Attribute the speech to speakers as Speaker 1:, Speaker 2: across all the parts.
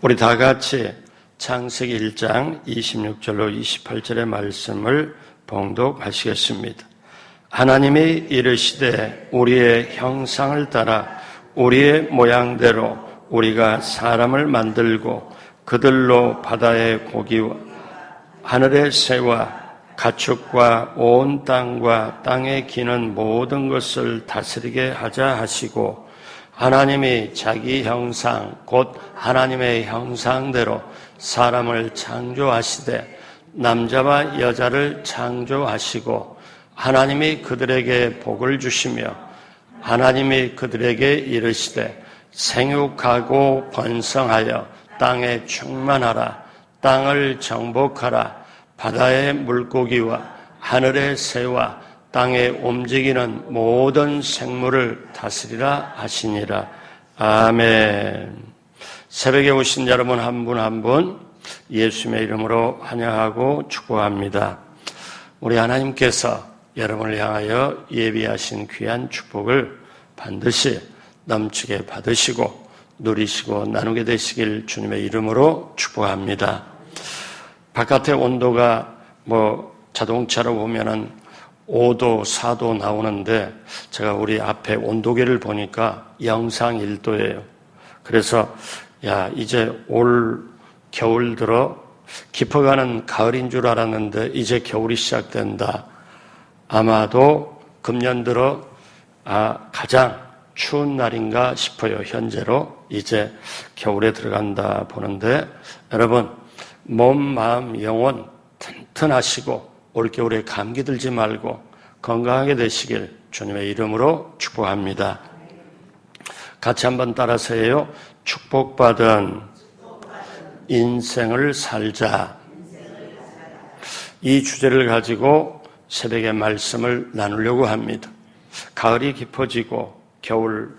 Speaker 1: 우리 다 같이 창세기 1장 26절로 28절의 말씀을 봉독하시겠습니다. 하나님이 이르시되 우리의 형상을 따라 우리의 모양대로 우리가 사람을 만들고 그들로 바다의 고기와 하늘의 새와 가축과 온 땅과 땅에 기는 모든 것을 다스리게 하자 하시고 하나님이 자기 형상 곧 하나님의 형상대로 사람을 창조하시되 남자와 여자를 창조하시고 하나님이 그들에게 복을 주시며 하나님이 그들에게 이르시되 생육하고 번성하여 땅에 충만하라 땅을 정복하라 바다의 물고기와 하늘의 새와 땅에 움직이는 모든 생물을 다스리라 하시니라. 아멘. 새벽에 오신 여러분 한 분 한 분 예수님의 이름으로 환영하고 축복합니다. 우리 하나님께서 여러분을 향하여 예비하신 귀한 축복을 반드시 넘치게 받으시고 누리시고 나누게 되시길 주님의 이름으로 축복합니다. 바깥의 온도가 자동차로 보면은 5도, 4도 나오는데 제가 우리 앞에 온도계를 보니까 영상 1도예요. 그래서 이제 올 겨울 들어 깊어가는 가을인 줄 알았는데 이제 겨울이 시작된다. 아마도 금년 들어 가장 추운 날인가 싶어요. 현재로 이제 겨울에 들어간다 보는데 여러분 몸, 마음, 영혼 튼튼하시고 올겨울에 감기 들지 말고 건강하게 되시길 주님의 이름으로 축복합니다. 같이 한번 따라서 해요. 축복받은 인생을 살자. 이 주제를 가지고 새벽에 말씀을 나누려고 합니다. 가을이 깊어지고 겨울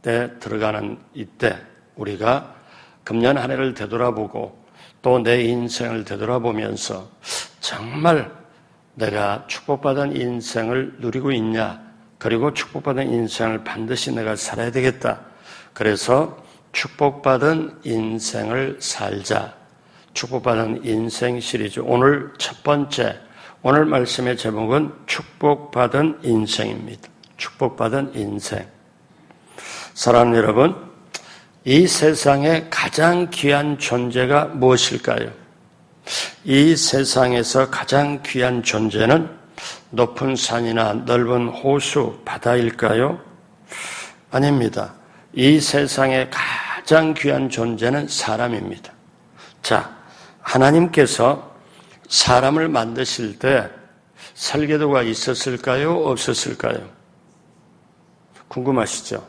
Speaker 1: 때 들어가는 이때 우리가 금년 한 해를 되돌아보고 또 내 인생을 되돌아보면서 정말 내가 축복받은 인생을 누리고 있냐, 그리고 축복받은 인생을 반드시 내가 살아야 되겠다. 그래서 축복받은 인생을 살자. 축복받은 인생 시리즈 오늘 첫 번째, 오늘 말씀의 제목은 축복받은 인생입니다. 축복받은 인생. 사랑하는 여러분, 이 세상에 가장 귀한 존재가 무엇일까요? 이 세상에서 가장 귀한 존재는 높은 산이나 넓은 호수, 바다일까요? 아닙니다. 이 세상에 가장 귀한 존재는 사람입니다. 자, 하나님께서 사람을 만드실 때 설계도가 있었을까요? 없었을까요? 궁금하시죠?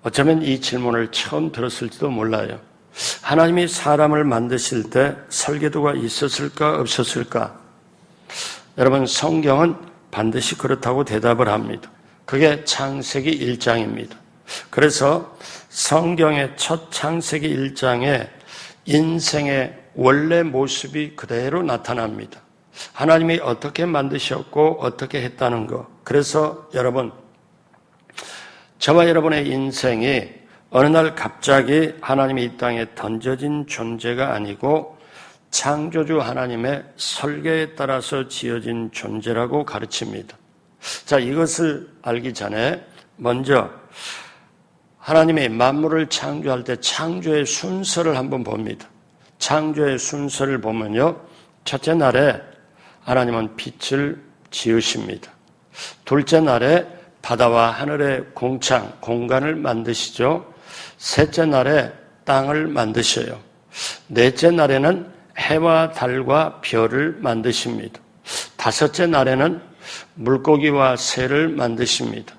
Speaker 1: 어쩌면 이 질문을 처음 들었을지도 몰라요. 하나님이 사람을 만드실 때 설계도가 있었을까 없었을까? 여러분 성경은 반드시 그렇다고 대답을 합니다. 그게 창세기 1장입니다. 그래서 성경의 첫 창세기 1장에 인생의 원래 모습이 그대로 나타납니다. 하나님이 어떻게 만드셨고 어떻게 했다는 것. 그래서 여러분 저와 여러분의 인생이 어느 날 갑자기 하나님이 이 땅에 던져진 존재가 아니고 창조주 하나님의 설계에 따라서 지어진 존재라고 가르칩니다. 자, 이것을 알기 전에 먼저 하나님이 만물을 창조할 때 창조의 순서를 한번 봅니다. 창조의 순서를 보면요. 첫째 날에 하나님은 빛을 지으십니다. 둘째 날에 바다와 하늘의 공창, 공간을 만드시죠. 셋째 날에 땅을 만드셔요. 넷째 날에는 해와 달과 별을 만드십니다. 다섯째 날에는 물고기와 새를 만드십니다.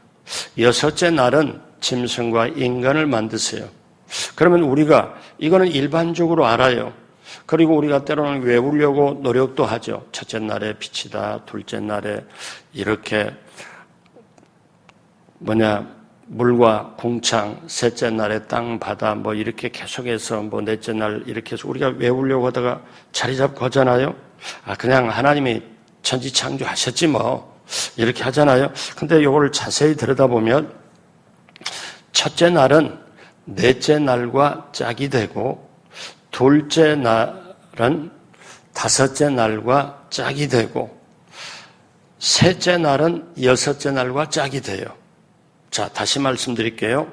Speaker 1: 여섯째 날은 짐승과 인간을 만드세요. 그러면 우리가 이거는 일반적으로 알아요. 그리고 우리가 때로는 외우려고 노력도 하죠. 첫째 날에 빛이다. 둘째 날에 이렇게 물과 공창, 셋째 날에 땅, 바다, 이렇게 계속해서 넷째 날 이렇게 해서 우리가 외우려고 하다가 자리 잡고 하잖아요. 그냥 하나님이 천지 창조하셨지 이렇게 하잖아요. 근데 이걸 자세히 들여다보면 첫째 날은 넷째 날과 짝이 되고 둘째 날은 다섯째 날과 짝이 되고 셋째 날은 여섯째 날과 짝이 돼요. 자, 다시 말씀드릴게요.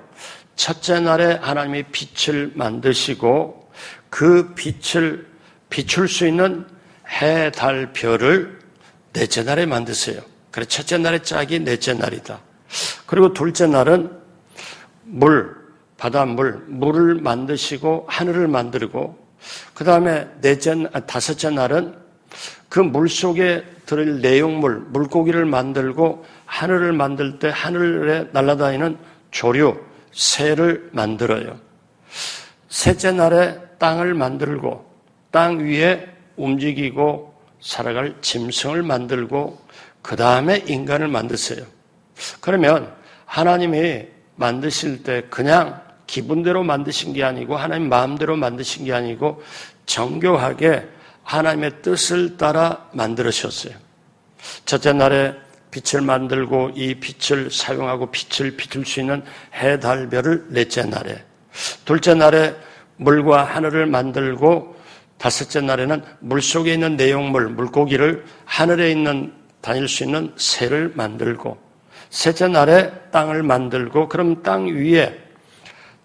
Speaker 1: 첫째 날에 하나님이 빛을 만드시고 그 빛을 비출 수 있는 해, 달, 별을 넷째 날에 만드세요. 그래, 첫째 날의 짝이 넷째 날이다. 그리고 둘째 날은 물을 만드시고 하늘을 만들고 그 다음에 다섯째 날은 그 물 속에 들을 내용물, 물고기를 만들고 하늘을 만들 때 하늘에 날아다니는 조류, 새를 만들어요. 셋째 날에 땅을 만들고 땅 위에 움직이고 살아갈 짐승을 만들고 그 다음에 인간을 만드세요. 그러면 하나님이 만드실 때 그냥 기분대로 만드신 게 아니고 하나님 마음대로 만드신 게 아니고 정교하게 하나님의 뜻을 따라 만들으셨어요. 첫째 날에 빛을 만들고 이 빛을 사용하고 빛을 비출 수 있는 해, 달, 별을 넷째 날에, 둘째 날에 물과 하늘을 만들고 다섯째 날에는 물속에 있는 내용물, 물고기를 하늘에 있는 다닐 수 있는 새를 만들고 셋째 날에 땅을 만들고 그럼 땅 위에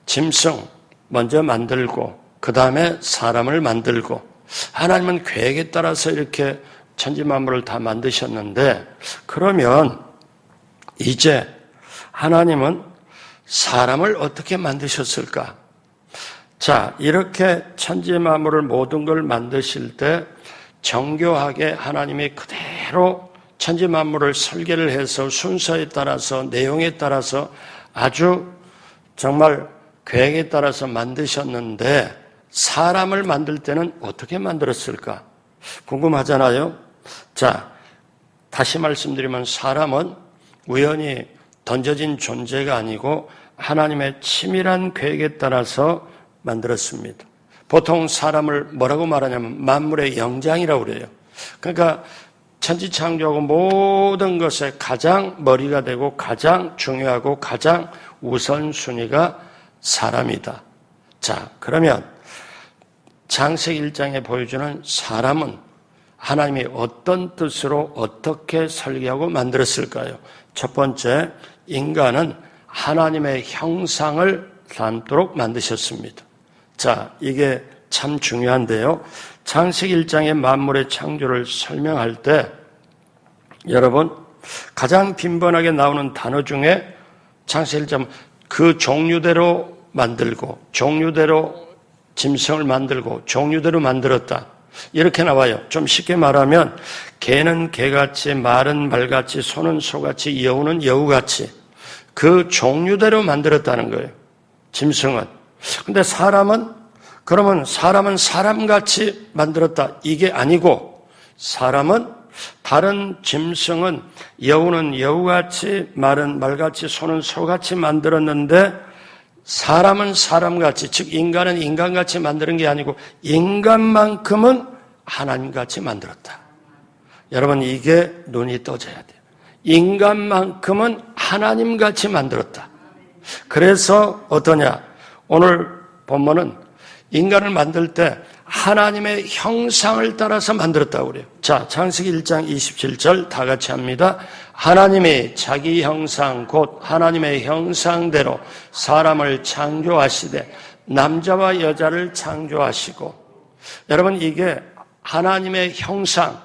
Speaker 1: 짐승 먼저 만들고 그 다음에 사람을 만들고 하나님은 계획에 따라서 이렇게 천지만물을 다 만드셨는데 그러면 이제 하나님은 사람을 어떻게 만드셨을까? 자, 이렇게 천지만물을 모든 걸 만드실 때 정교하게 하나님이 그대로 천지만물을 설계를 해서 순서에 따라서 내용에 따라서 아주 정말 계획에 따라서 만드셨는데 사람을 만들 때는 어떻게 만들었을까? 궁금하잖아요. 자, 다시 말씀드리면 사람은 우연히 던져진 존재가 아니고 하나님의 치밀한 계획에 따라서 만들었습니다. 보통 사람을 뭐라고 말하냐면 만물의 영장이라고 그래요. 그러니까 천지창조하고 모든 것에 가장 머리가 되고 가장 중요하고 가장 우선순위가 사람이다. 자, 그러면 창세기 1장에 보여주는 사람은 하나님이 어떤 뜻으로 어떻게 설계하고 만들었을까요? 첫 번째, 인간은 하나님의 형상을 닮도록 만드셨습니다. 자, 이게 참 중요한데요. 창세기 1장의 만물의 창조를 설명할 때 여러분 가장 빈번하게 나오는 단어 중에 창세기 1장 그 종류대로 만들고 종류대로 짐승을 만들고 종류대로 만들었다. 이렇게 나와요. 좀 쉽게 말하면 개는 개같이 말은 말같이 소는 소같이 여우는 여우같이 그 종류대로 만들었다는 거예요. 짐승은. 근데 그러면 사람은 사람같이 만들었다. 이게 아니고 사람은 다른 짐승은 여우는 여우같이 말은 말같이 소는 소같이 만들었는데 사람은 사람같이, 즉 인간은 인간같이 만드는 게 아니고 인간만큼은 하나님같이 만들었다. 여러분 이게 눈이 떠져야 돼요. 인간만큼은 하나님같이 만들었다. 그래서 어떠냐? 오늘 본문은 인간을 만들 때 하나님의 형상을 따라서 만들었다고 그래요. 자, 창세기 1장 27절 다 같이 합니다. 하나님이 자기 형상 곧 하나님의 형상대로 사람을 창조하시되 남자와 여자를 창조하시고. 여러분 이게 하나님의 형상,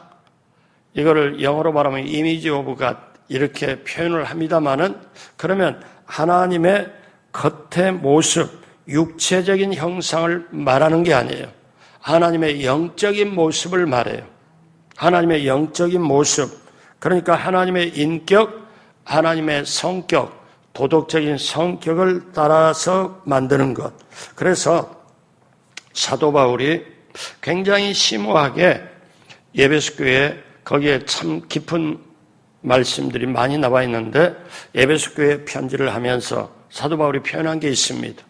Speaker 1: 이거를 영어로 말하면 이미지 오브 갓 이렇게 표현을 합니다마는 그러면 하나님의 겉의 모습, 육체적인 형상을 말하는 게 아니에요. 하나님의 영적인 모습을 말해요. 하나님의 영적인 모습, 그러니까 하나님의 인격, 하나님의 성격, 도덕적인 성격을 따라서 만드는 것. 그래서 사도 바울이 굉장히 심오하게 에베소 교회에 거기에 참 깊은 말씀들이 많이 나와 있는데 에베소 교회 편지를 하면서 사도 바울이 표현한 게 있습니다.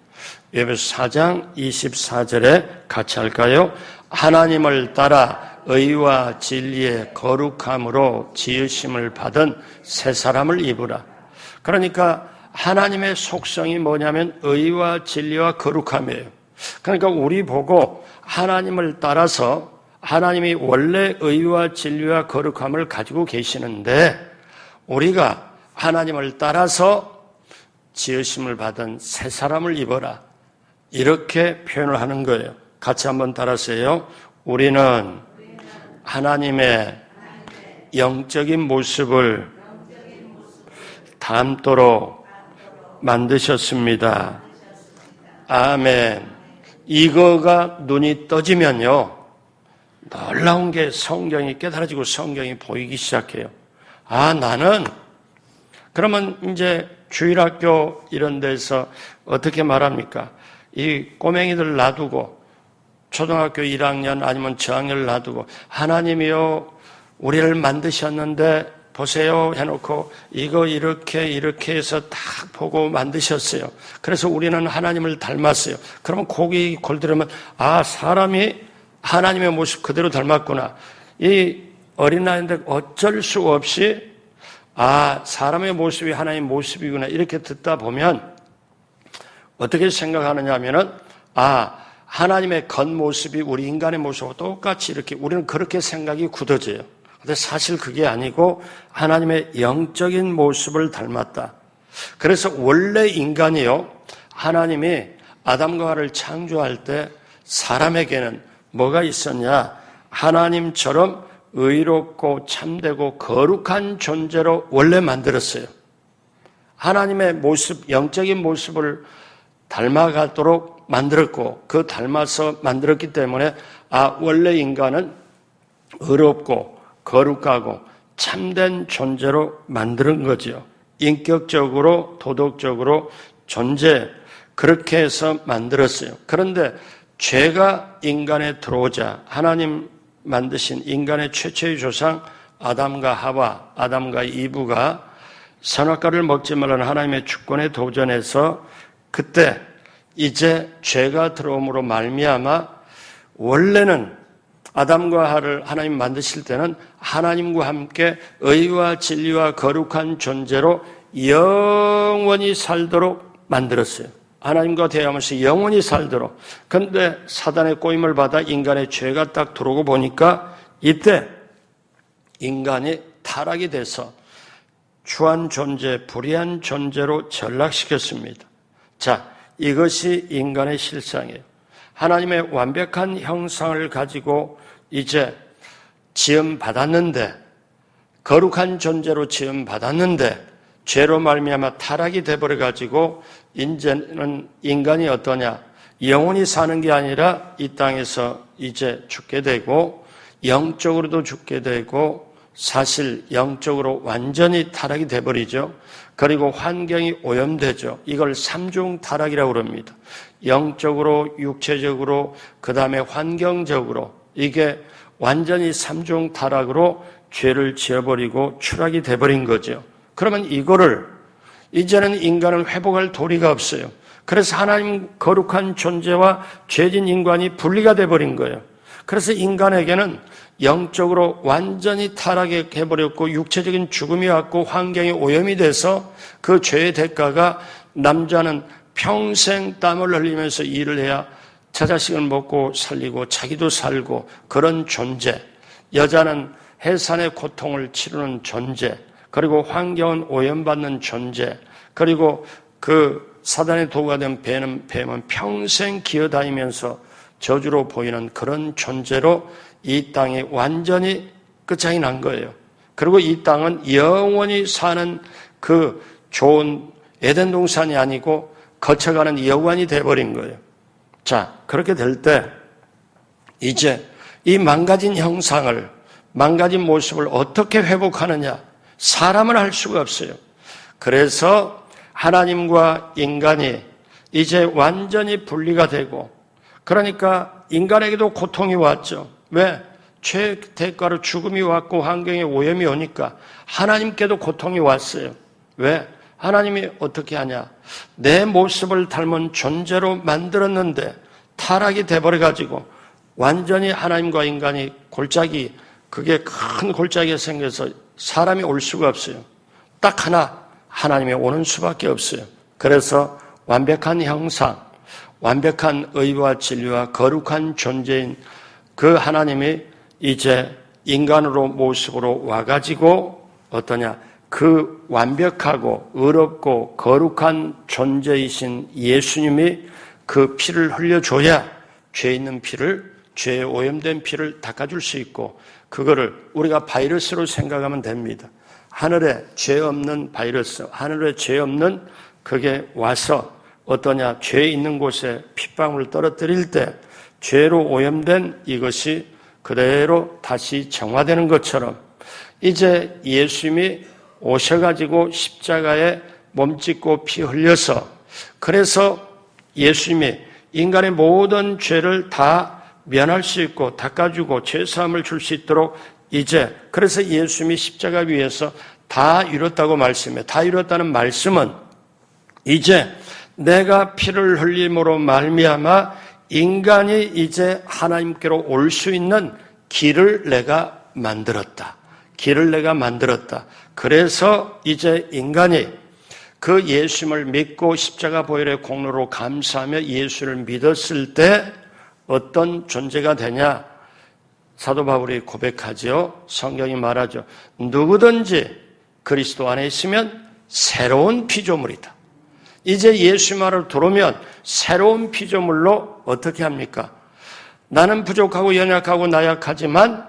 Speaker 1: 에베소 4장 24절에 같이 할까요? 하나님을 따라 의와 진리의 거룩함으로 지으심을 받은 새 사람을 입으라. 그러니까 하나님의 속성이 뭐냐면 의와 진리와 거룩함이에요. 그러니까 우리 보고 하나님을 따라서 하나님이 원래 의와 진리와 거룩함을 가지고 계시는데 우리가 하나님을 따라서 지으심을 받은 새 사람을 입어라. 이렇게 표현을 하는 거예요. 같이 한번 따라하세요. 우리는 하나님의 영적인 모습을 닮도록 만드셨습니다. 아멘. 이거가 눈이 떠지면요, 놀라운 게 성경이 깨달아지고 성경이 보이기 시작해요. 아, 나는 그러면 이제 주일학교 이런 데서 어떻게 말합니까? 이 꼬맹이들 놔두고 초등학교 1학년 아니면 저학년을 놔두고 하나님이요 우리를 만드셨는데 보세요 해놓고 이거 이렇게 해서 딱 보고 만드셨어요. 그래서 우리는 하나님을 닮았어요. 그러면 고기 골들으면 아, 사람이 하나님의 모습 그대로 닮았구나. 이 어린아이인데 어쩔 수 없이 아, 사람의 모습이 하나님의 모습이구나 이렇게 듣다 보면 어떻게 생각하느냐 하면은 아, 하나님의 겉모습이 우리 인간의 모습하고 똑같이 이렇게 우리는 그렇게 생각이 굳어져요. 근데 사실 그게 아니고 하나님의 영적인 모습을 닮았다. 그래서 원래 인간이요, 하나님이 아담과 하와를 창조할 때 사람에게는 뭐가 있었냐? 하나님처럼 의롭고 참되고 거룩한 존재로 원래 만들었어요. 하나님의 모습, 영적인 모습을 닮아가도록 만들었고 그 닮아서 만들었기 때문에 아, 원래 인간은 의롭고 거룩하고 참된 존재로 만드는 거죠. 인격적으로 도덕적으로 존재 그렇게 해서 만들었어요. 그런데 죄가 인간에 들어오자 하나님 만드신 인간의 최초의 조상 아담과 하와, 아담과 이브가 선악과를 먹지 말라는 하나님의 주권에 도전해서 그때 이제 죄가 들어옴으로 말미암아 원래는 아담과 하와를 하나님 만드실 때는 하나님과 함께 의와 진리와 거룩한 존재로 영원히 살도록 만들었어요. 하나님과 대하면서 영원히 살도록. 그런데 사단의 꼬임을 받아 인간의 죄가 딱 들어오고 보니까 이때 인간이 타락이 돼서 추한 존재, 불의한 존재로 전락시켰습니다. 자, 이것이 인간의 실상이에요. 하나님의 완벽한 형상을 가지고 이제 지음받았는데 거룩한 존재로 지음받았는데 죄로 말미암아 타락이 돼버려가지고 이제는 인간이 어떠냐? 영원히 사는 게 아니라 이 땅에서 이제 죽게 되고 영적으로도 죽게 되고 사실 영적으로 완전히 타락이 돼버리죠. 그리고 환경이 오염되죠. 이걸 삼중 타락이라고 그럽니다. 영적으로, 육체적으로, 그 다음에 환경적으로 이게 완전히 삼중 타락으로 죄를 지어버리고 추락이 돼버린 거죠. 그러면 이거를 이제는 인간을 회복할 도리가 없어요. 그래서 하나님 거룩한 존재와 죄진 인간이 분리가 돼버린 거예요. 그래서 인간에게는 영적으로 완전히 타락해버렸고 육체적인 죽음이 왔고 환경이 오염이 돼서 그 죄의 대가가 남자는 평생 땀을 흘리면서 일을 해야 저 자식을 먹고 살리고 자기도 살고 그런 존재, 여자는 해산의 고통을 치르는 존재, 그리고 환경은 오염받는 존재, 그리고 그 사단의 도구가 된 뱀은 평생 기어다니면서 저주로 보이는 그런 존재로 이 땅이 완전히 끝장이 난 거예요. 그리고 이 땅은 영원히 사는 그 좋은 에덴 동산이 아니고 거쳐가는 여관이 돼버린 거예요. 자, 그렇게 될 때 이제 이 망가진 형상을, 망가진 모습을 어떻게 회복하느냐? 사람은 할 수가 없어요. 그래서 하나님과 인간이 이제 완전히 분리가 되고, 그러니까 인간에게도 고통이 왔죠. 왜? 죄 대가로 죽음이 왔고 환경에 오염이 오니까 하나님께도 고통이 왔어요. 왜? 하나님이 어떻게 하냐? 내 모습을 닮은 존재로 만들었는데 타락이 돼버려가지고 완전히 하나님과 인간이 골짜기, 그게 큰 골짜기가 생겨서 사람이 올 수가 없어요. 딱 하나, 하나님이 오는 수밖에 없어요. 그래서 완벽한 형상, 완벽한 의와 진리와 거룩한 존재인 그 하나님이 이제 인간으로 모습으로 와가지고 어떠냐? 그 완벽하고 의롭고 거룩한 존재이신 예수님이 그 피를 흘려줘야 죄 있는 피를, 죄에 오염된 피를 닦아줄 수 있고, 그거를 우리가 바이러스로 생각하면 됩니다. 하늘에 죄 없는 바이러스, 하늘에 죄 없는 그게 와서 어떠냐? 죄 있는 곳에 핏방울을 떨어뜨릴 때 죄로 오염된 이것이 그대로 다시 정화되는 것처럼 이제 예수님이 오셔가지고 십자가에 몸짓고 피 흘려서, 그래서 예수님이 인간의 모든 죄를 다 면할 수 있고 닦아주고 죄사함을 줄 수 있도록 이제, 그래서 예수님이 십자가 위에서 다 이뤘다고 말씀해요. 다 이뤘다는 말씀은 이제 내가 피를 흘림으로 말미암아 인간이 이제 하나님께로 올 수 있는 길을 내가 만들었다. 길을 내가 만들었다. 그래서 이제 인간이 그 예수님을 믿고 십자가 보혈의 공로로 감사하며 예수를 믿었을 때 어떤 존재가 되냐? 사도 바울이 고백하죠. 성경이 말하죠. 누구든지 그리스도 안에 있으면 새로운 피조물이다. 이제 예수 말을 들으면 새로운 피조물로 어떻게 합니까? 나는 부족하고 연약하고 나약하지만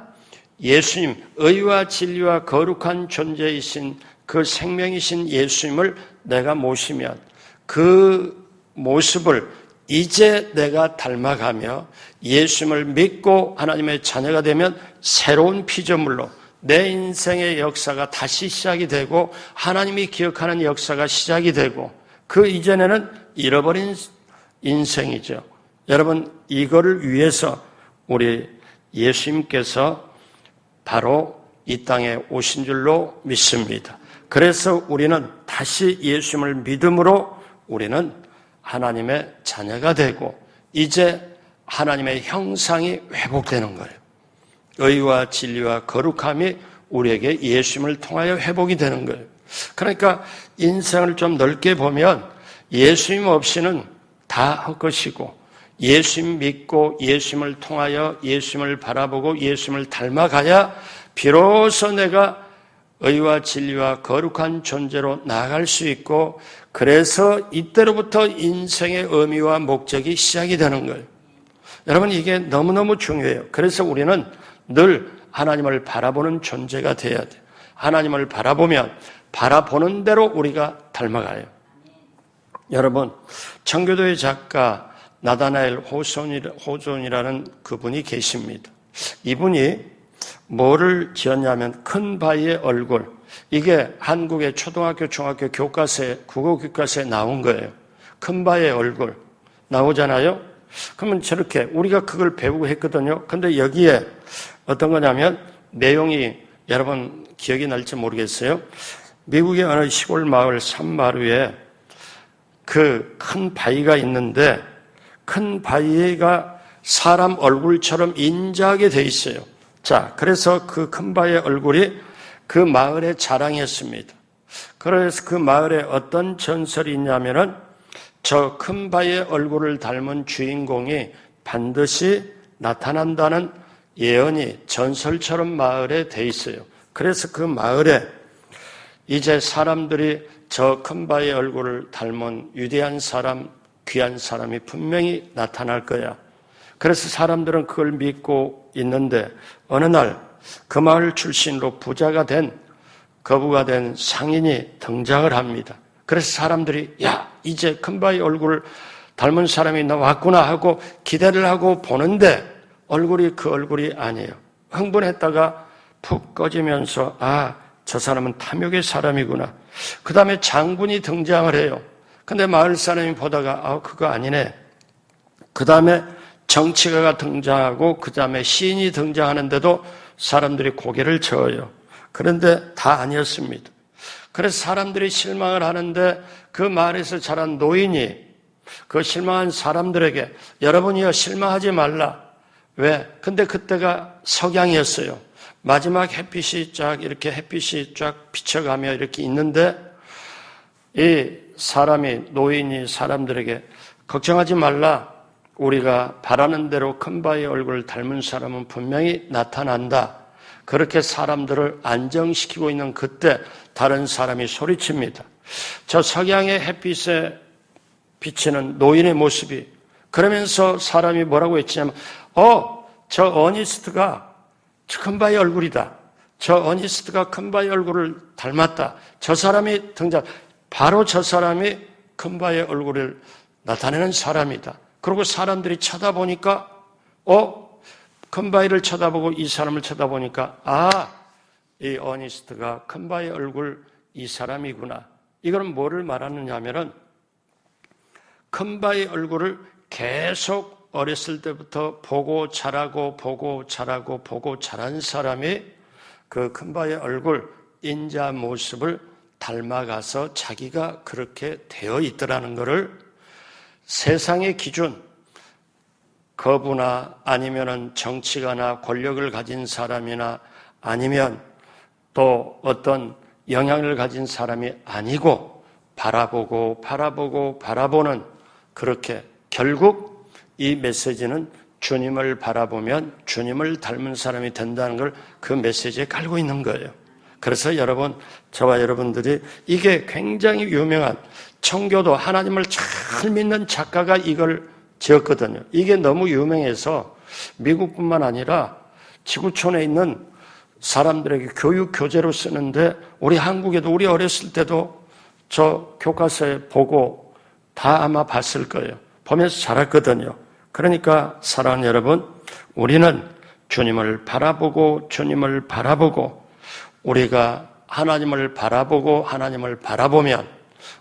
Speaker 1: 예수님, 의와 진리와 거룩한 존재이신 그 생명이신 예수님을 내가 모시면 그 모습을 이제 내가 닮아가며 예수님을 믿고 하나님의 자녀가 되면 새로운 피조물로 내 인생의 역사가 다시 시작이 되고 하나님이 기억하는 역사가 시작이 되고 그 이전에는 잃어버린 인생이죠. 여러분, 이거를 위해서 우리 예수님께서 바로 이 땅에 오신 줄로 믿습니다. 그래서 우리는 다시 예수님을 믿음으로 우리는 하나님의 자녀가 되고 이제 하나님의 형상이 회복되는 거예요. 의와 진리와 거룩함이 우리에게 예수님을 통하여 회복이 되는 거예요. 그러니까 인생을 좀 넓게 보면 예수님 없이는 다 헛것이고 예수님 믿고 예수님을 통하여 예수님을 바라보고 예수님을 닮아가야 비로소 내가 의와 진리와 거룩한 존재로 나아갈 수 있고 그래서 이때로부터 인생의 의미와 목적이 시작이 되는 거예요. 여러분, 이게 너무너무 중요해요. 그래서 우리는 늘 하나님을 바라보는 존재가 돼야 돼요. 하나님을 바라보면 바라보는 대로 우리가 닮아가요. 여러분, 청교도의 작가 나다나엘 호존이라는 그분이 계십니다. 이분이 뭐를 지었냐면 큰 바위의 얼굴. 이게 한국의 초등학교, 중학교 교과서에, 국어 교과서에 나온 거예요. 큰 바위의 얼굴 나오잖아요. 그러면 저렇게 우리가 그걸 배우고 했거든요. 근데 여기에 어떤 거냐면 내용이 여러분 기억이 날지 모르겠어요. 미국의 어느 시골 마을 산마루에 그 큰 바위가 있는데 큰 바위가 사람 얼굴처럼 인자하게 돼 있어요. 자, 그래서 그 큰 바위의 얼굴이 그 마을의 자랑이었습니다. 그래서 그 마을에 어떤 전설이 있냐면은 저 큰 바위의 얼굴을 닮은 주인공이 반드시 나타난다는 예언이 전설처럼 마을에 돼 있어요. 그래서 그 마을에 이제 사람들이 저 큰 바위의 얼굴을 닮은 위대한 사람, 귀한 사람이 분명히 나타날 거야. 그래서 사람들은 그걸 믿고 있는데 어느 날 그 마을 출신으로 부자가 된 거부가 된 상인이 등장을 합니다. 그래서 사람들이 야, 이제 큰 바위 얼굴을 닮은 사람이 나왔구나 하고 기대를 하고 보는데 얼굴이 그 얼굴이 아니에요. 흥분했다가 푹 꺼지면서 아, 저 사람은 탐욕의 사람이구나. 그 다음에 장군이 등장을 해요. 근데 마을 사람이 보다가 아, 그거 아니네. 그 다음에 정치가가 등장하고 그 다음에 시인이 등장하는데도 사람들이 고개를 저어요. 그런데 다 아니었습니다. 그래서 사람들이 실망을 하는데 그 마을에서 자란 노인이 그 실망한 사람들에게 여러분이요 실망하지 말라. 왜? 근데 그때가 석양이었어요. 마지막 햇빛이 쫙 이렇게 햇빛이 쫙 비쳐가며 이렇게 있는데 이 사람이 노인이 사람들에게 걱정하지 말라. 우리가 바라는 대로 큰 바의 얼굴을 닮은 사람은 분명히 나타난다. 그렇게 사람들을 안정시키고 있는 그때 다른 사람이 소리칩니다. 저 석양의 햇빛에 비치는 노인의 모습이, 그러면서 사람이 뭐라고 했냐면 저 어니스트가 큰 바의 얼굴이다. 저 어니스트가 큰 바의 얼굴을 닮았다. 저 사람이 등장, 바로 저 사람이 큰 바의 얼굴을 나타내는 사람이다. 그리고 사람들이 쳐다보니까 큰 바위를 쳐다보고 이 사람을 쳐다보니까 이 어니스트가 큰 바위 얼굴 이 사람이구나. 이건 뭐를 말하느냐 하면은 큰 바위 얼굴을 계속 어렸을 때부터 보고 자라고 자란 사람이 그 큰 바위 얼굴 인자 모습을 닮아가서 자기가 그렇게 되어 있더라는 것을 세상의 기준, 거부나 아니면은 정치가나 권력을 가진 사람이나 아니면 또 어떤 영향을 가진 사람이 아니고 바라보는 그렇게 결국 이 메시지는 주님을 바라보면 주님을 닮은 사람이 된다는 걸 그 메시지에 깔고 있는 거예요. 그래서 여러분, 저와 여러분들이 이게 굉장히 유명한 청교도 하나님을 잘 믿는 작가가 이걸 지었거든요. 이게 너무 유명해서 미국뿐만 아니라 지구촌에 있는 사람들에게 교육 교재로 쓰는데 우리 한국에도 우리 어렸을 때도 저 교과서에 보고 다 아마 봤을 거예요. 보면서 자랐거든요. 그러니까 사랑하는 여러분, 우리는 주님을 바라보고 우리가 하나님을 바라보면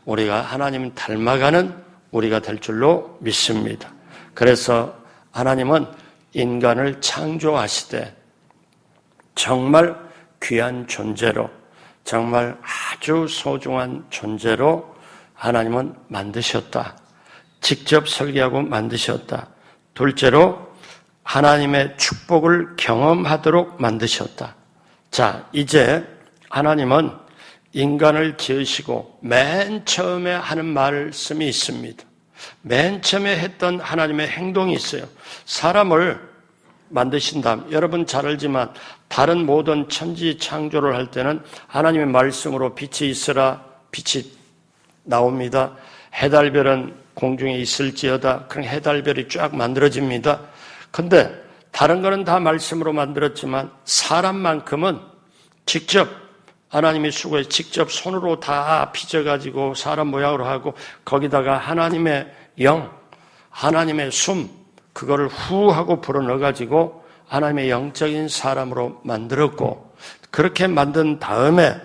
Speaker 1: 우리가 하나님 닮아가는 우리가 될 줄로 믿습니다. 그래서 하나님은 인간을 창조하시되 정말 귀한 존재로, 정말 아주 소중한 존재로 하나님은 만드셨다. 직접 설계하고 만드셨다. 둘째로 하나님의 축복을 경험하도록 만드셨다. 자, 이제 하나님은 인간을 지으시고 맨 처음에 하는 말씀이 있습니다. 맨 처음에 했던 하나님의 행동이 있어요. 사람을 만드신 다음, 여러분 잘 알지만 다른 모든 천지 창조를 할 때는 하나님의 말씀으로 빛이 있으라, 빛이 나옵니다. 해달별은 공중에 있을지어다. 그럼 해달별이 쫙 만들어집니다. 근데 다른 거는 다 말씀으로 만들었지만 사람만큼은 직접 하나님이 수고해서 직접 손으로 다 빚어가지고 사람 모양으로 하고 거기다가 하나님의 영, 하나님의 숨, 그거를 후 하고 불어넣어가지고 하나님의 영적인 사람으로 만들었고, 그렇게 만든 다음에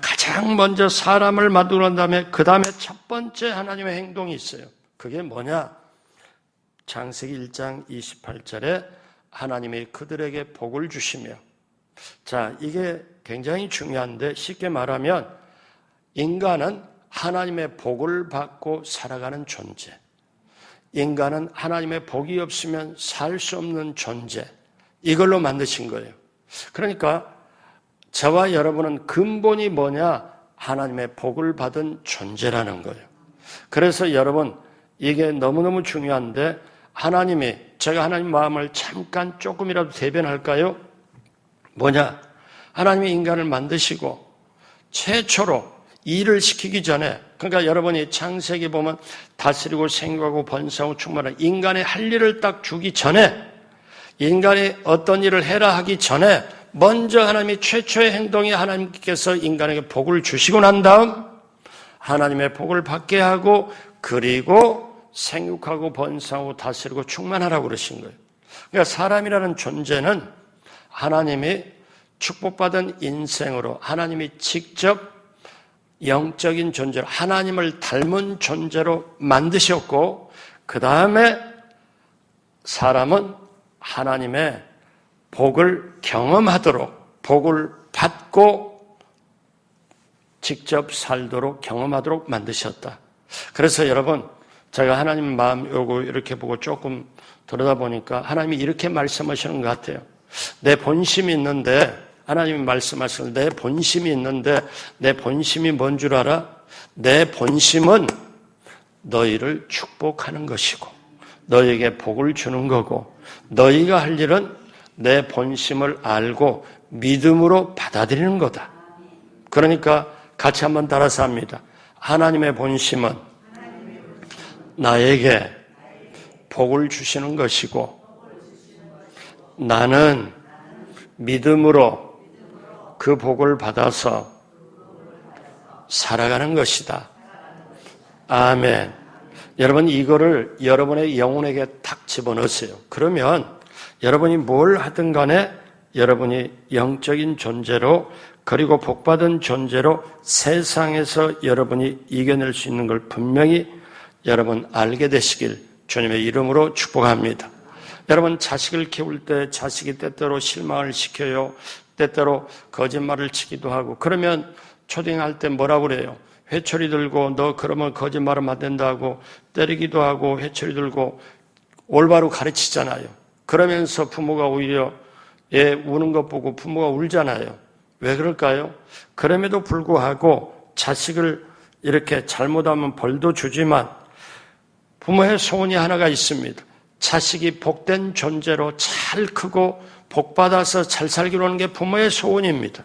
Speaker 1: 가장 먼저 사람을 만들고 난 다음에 그 다음에 첫 번째 하나님의 행동이 있어요. 그게 뭐냐? 창세기 1장 28절에 하나님이 그들에게 복을 주시며, 자, 이게 굉장히 중요한데 쉽게 말하면 인간은 하나님의 복을 받고 살아가는 존재, 인간은 하나님의 복이 없으면 살 수 없는 존재, 이걸로 만드신 거예요. 그러니까 저와 여러분은 근본이 뭐냐? 하나님의 복을 받은 존재라는 거예요. 그래서 여러분, 이게 너무너무 중요한데 하나님이, 제가 하나님 마음을 잠깐 조금이라도 대변할까요? 뭐냐? 하나님이 인간을 만드시고 최초로 일을 시키기 전에, 그러니까 여러분이 창세기 보면 다스리고 생육하고 번성하고 충만한 인간의 할 일을 딱 주기 전에, 인간이 어떤 일을 해라 하기 전에 먼저 하나님이 최초의 행동이 하나님께서 인간에게 복을 주시고 난 다음 하나님의 복을 받게 하고 그리고 생육하고 번성하고 다스리고 충만하라고 그러신 거예요. 그러니까 사람이라는 존재는 하나님이 축복받은 인생으로 하나님이 직접 영적인 존재로 하나님을 닮은 존재로 만드셨고, 그 다음에 사람은 하나님의 복을 경험하도록, 복을 받고 직접 살도록 경험하도록 만드셨다. 그래서 여러분, 제가 하나님 마음 요거 이렇게 보고 조금 들여다보니까 하나님이 이렇게 말씀하시는 것 같아요. 내 본심이 있는데, 하나님이 말씀하시는 내 본심이 있는데 내 본심이 뭔 줄 알아? 내 본심은 너희를 축복하는 것이고 너희에게 복을 주는 거고 너희가 할 일은 내 본심을 알고 믿음으로 받아들이는 거다. 그러니까 같이 한번 따라서 합니다. 하나님의 본심은 나에게 복을 주시는 것이고 나는 믿음으로 그 복을 받아서 살아가는 것이다. 아멘. 여러분 이거를 여러분의 영혼에게 탁 집어넣으세요. 그러면 여러분이 뭘 하든 간에 여러분이 영적인 존재로 그리고 복받은 존재로 세상에서 여러분이 이겨낼 수 있는 걸 분명히 여러분 알게 되시길 주님의 이름으로 축복합니다. 여러분 자식을 키울 때 자식이 때때로 실망을 시켜요. 때때로 거짓말을 치기도 하고 그러면 초딩할 때 뭐라고 그래요? 회초리 들고 너 그러면 거짓말하면 안 된다고 때리기도 하고 회초리 들고 올바로 가르치잖아요. 그러면서 부모가 오히려 얘 우는 것 보고 부모가 울잖아요. 왜 그럴까요? 그럼에도 불구하고 자식을 이렇게 잘못하면 벌도 주지만 부모의 소원이 하나가 있습니다. 자식이 복된 존재로 잘 크고 복받아서 잘 살기로 하는 게 부모의 소원입니다.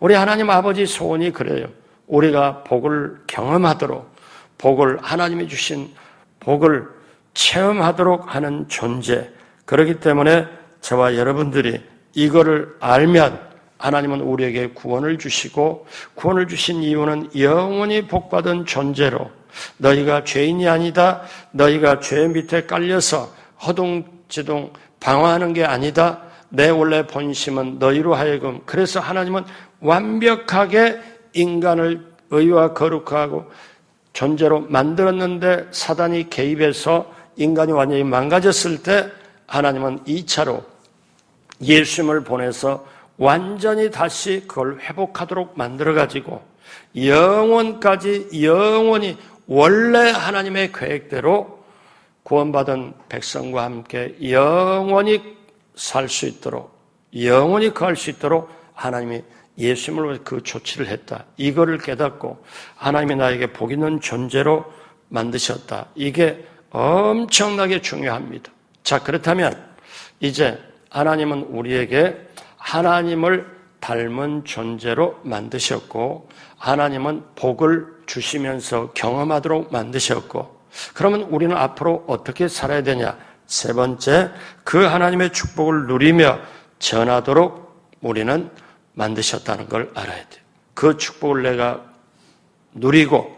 Speaker 1: 우리 하나님 아버지 소원이 그래요. 우리가 복을 경험하도록 복을 하나님이 주신 복을 체험하도록 하는 존재. 그렇기 때문에 저와 여러분들이 이거를 알면 하나님은 우리에게 구원을 주시고 구원을 주신 이유는 영원히 복받은 존재로 너희가 죄인이 아니다. 너희가 죄 밑에 깔려서 허둥지둥 방황하는 게 아니다. 내 원래 본심은 너희로 하여금 그래서 하나님은 완벽하게 인간을 의와 거룩하고 존재로 만들었는데 사단이 개입해서 인간이 완전히 망가졌을 때 하나님은 2차로 예수님을 보내서 완전히 다시 그걸 회복하도록 만들어가지고 영원까지 영원히 원래 하나님의 계획대로 구원받은 백성과 함께 영원히 살 수 있도록 영원히 거할 수 있도록 하나님이 예수님을 위해서 그 조치를 했다. 이거를 깨닫고 하나님이 나에게 복 있는 존재로 만드셨다. 이게 엄청나게 중요합니다. 자, 그렇다면 이제 하나님은 우리에게 하나님을 닮은 존재로 만드셨고 하나님은 복을 주시면서 경험하도록 만드셨고 그러면 우리는 앞으로 어떻게 살아야 되냐? 세 번째, 그 하나님의 축복을 누리며 전하도록 우리는 만드셨다는 걸 알아야 돼요. 그 축복을 내가 누리고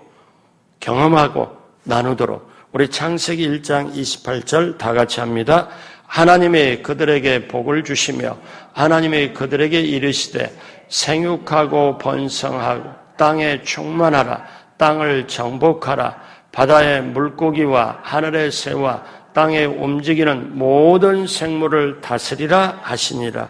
Speaker 1: 경험하고 나누도록 우리 창세기 1장 28절 다 같이 합니다. 하나님이 그들에게 복을 주시며 하나님이 그들에게 이르시되 생육하고 번성하고 땅에 충만하라 땅을 정복하라 바다의 물고기와 하늘의 새와 땅에 움직이는 모든 생물을 다스리라 하시니라.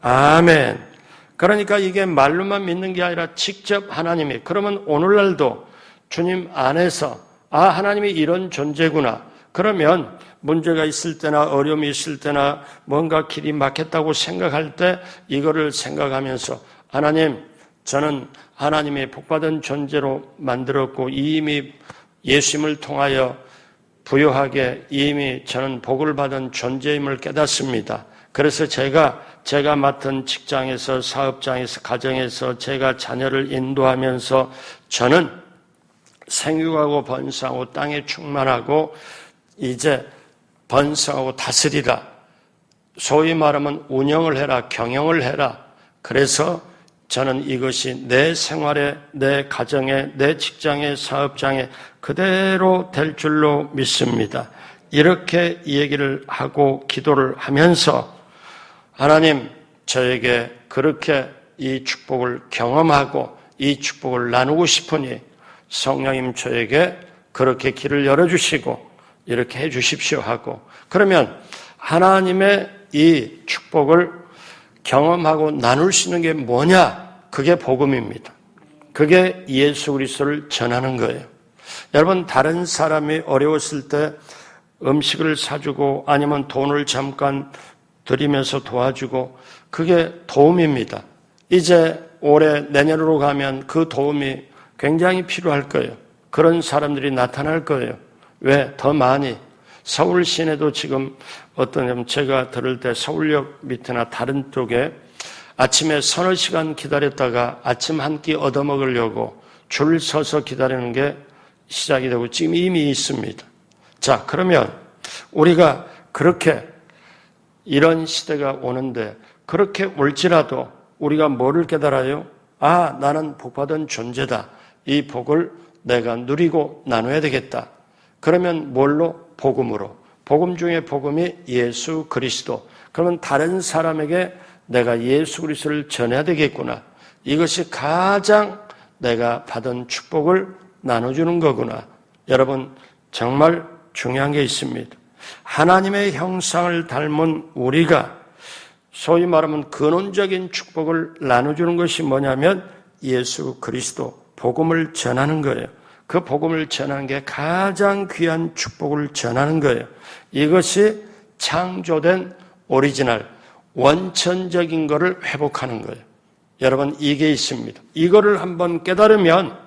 Speaker 1: 아멘. 그러니까 이게 말로만 믿는 게 아니라 직접 하나님이 그러면 오늘날도 주님 안에서 하나님이 이런 존재구나. 그러면 문제가 있을 때나 어려움이 있을 때나 뭔가 길이 막혔다고 생각할 때 이거를 생각하면서 하나님 저는 하나님의 복받은 존재로 만들었고 이미 예수님을 통하여 부요하게 이미 저는 복을 받은 존재임을 깨닫습니다. 그래서 제가 맡은 직장에서 사업장에서 가정에서 제가 자녀를 인도하면서 저는 생육하고 번성하고 땅에 충만하고 이제 번성하고 다스리라. 소위 말하면 운영을 해라, 경영을 해라. 그래서 저는 이것이 내 생활에, 내 가정에, 내 직장에, 사업장에 그대로 될 줄로 믿습니다. 이렇게 얘기를 하고 기도를 하면서 하나님 저에게 그렇게 이 축복을 경험하고 이 축복을 나누고 싶으니 성령님 저에게 그렇게 길을 열어주시고 이렇게 해 주십시오 하고 그러면 하나님의 이 축복을 경험하고 나눌 수 있는 게 뭐냐? 그게 복음입니다. 그게 예수 그리스도를 전하는 거예요. 여러분 다른 사람이 어려웠을 때 음식을 사주고 아니면 돈을 잠깐 드리면서 도와주고 그게 도움입니다. 이제 올해 내년으로 가면 그 도움이 굉장히 필요할 거예요. 그런 사람들이 나타날 거예요. 왜? 더 많이. 서울 시내도 지금 어떠냐면 제가 들을 때 서울역 밑이나 다른 쪽에 아침에 서너 시간 기다렸다가 아침 한 끼 얻어먹으려고 줄 서서 기다리는 게 시작이 되고 지금 이미 있습니다. 자, 그러면 우리가 그렇게 이런 시대가 오는데 그렇게 올지라도 우리가 뭐를 깨달아요? 아, 나는 복받은 존재다. 이 복을 내가 누리고 나눠야 되겠다. 그러면 뭘로? 복음으로. 복음 중에 복음이 예수 그리스도. 그러면 다른 사람에게 내가 예수 그리스도를 전해야 되겠구나. 이것이 가장 내가 받은 축복을 나눠주는 거구나. 여러분, 정말 중요한 게 있습니다. 하나님의 형상을 닮은 우리가 소위 말하면 근원적인 축복을 나눠주는 것이 뭐냐면 예수 그리스도, 복음을 전하는 거예요. 그 복음을 전하는 게 가장 귀한 축복을 전하는 거예요. 이것이 창조된 오리지널, 원천적인 것을 회복하는 거예요. 여러분, 이게 있습니다. 이거를 한번 깨달으면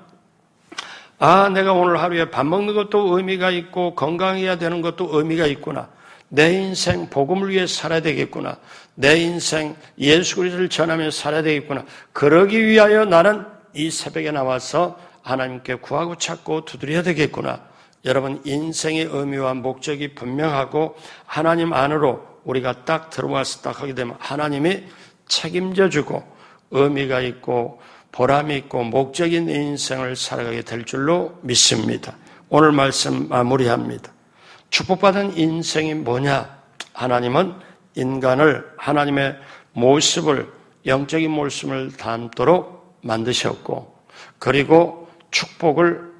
Speaker 1: 아, 내가 오늘 하루에 밥 먹는 것도 의미가 있고 건강해야 되는 것도 의미가 있구나. 내 인생 복음을 위해 살아야 되겠구나. 내 인생 예수 그리스도를 전하며 살아야 되겠구나. 그러기 위하여 나는 이 새벽에 나와서 하나님께 구하고 찾고 두드려야 되겠구나. 여러분, 인생의 의미와 목적이 분명하고 하나님 안으로 우리가 딱 들어와서 딱 하게 되면 하나님이 책임져 주고 의미가 있고 보람이 있고 목적인 인생을 살아가게 될 줄로 믿습니다. 오늘 말씀 마무리합니다. 축복받은 인생이 뭐냐? 하나님은 인간을 하나님의 모습을, 영적인 모습을 담도록 만드셨고, 그리고 축복을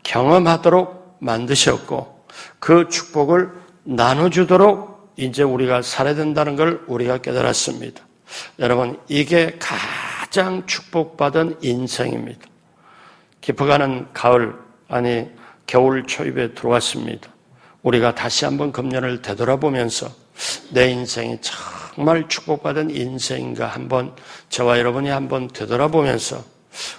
Speaker 1: 경험하도록 만드셨고, 그 축복을 나눠주도록 이제 우리가 살아야 된다는 걸 우리가 깨달았습니다. 여러분, 이게 가장 축복받은 인생입니다. 깊어가는 가을, 아니 겨울 초입에 들어왔습니다. 우리가 다시 한번 금년을 되돌아보면서 내 인생이 정말 축복받은 인생인가 한번 저와 여러분이 한번 되돌아보면서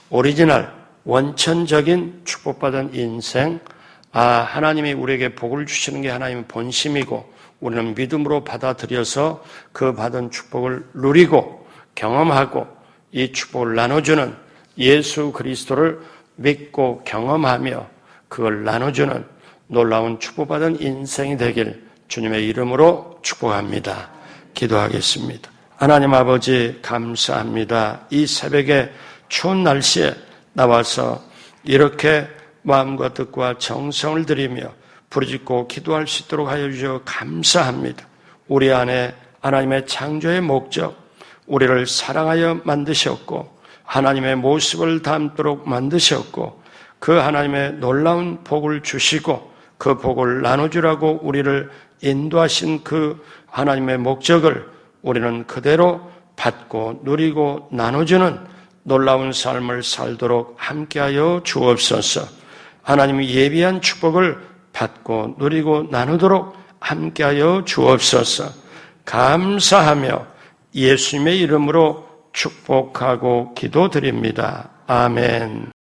Speaker 1: 오리지널, 원천적인 축복받은 인생, 하나님이 우리에게 복을 주시는 게 하나님의 본심이고 우리는 믿음으로 받아들여서 그 받은 축복을 누리고 경험하고 이 축복을 나눠주는 예수 그리스도를 믿고 경험하며 그걸 나눠주는 놀라운 축복받은 인생이 되길 주님의 이름으로 축복합니다. 기도하겠습니다. 하나님 아버지 감사합니다. 이 새벽에 추운 날씨에 나와서 이렇게 마음과 뜻과 정성을 들이며 부르짖고 기도할 수 있도록 하여 주셔서 감사합니다. 우리 안에 하나님의 창조의 목적, 우리를 사랑하여 만드셨고 하나님의 모습을 담도록 만드셨고 그 하나님의 놀라운 복을 주시고 그 복을 나눠주라고 우리를 인도하신 그 하나님의 목적을 우리는 그대로 받고 누리고 나눠주는 놀라운 삶을 살도록 함께하여 주옵소서. 하나님이 예비한 축복을 받고 누리고 나누도록 함께하여 주옵소서. 감사하며 예수님의 이름으로 축복하고 기도드립니다. 아멘.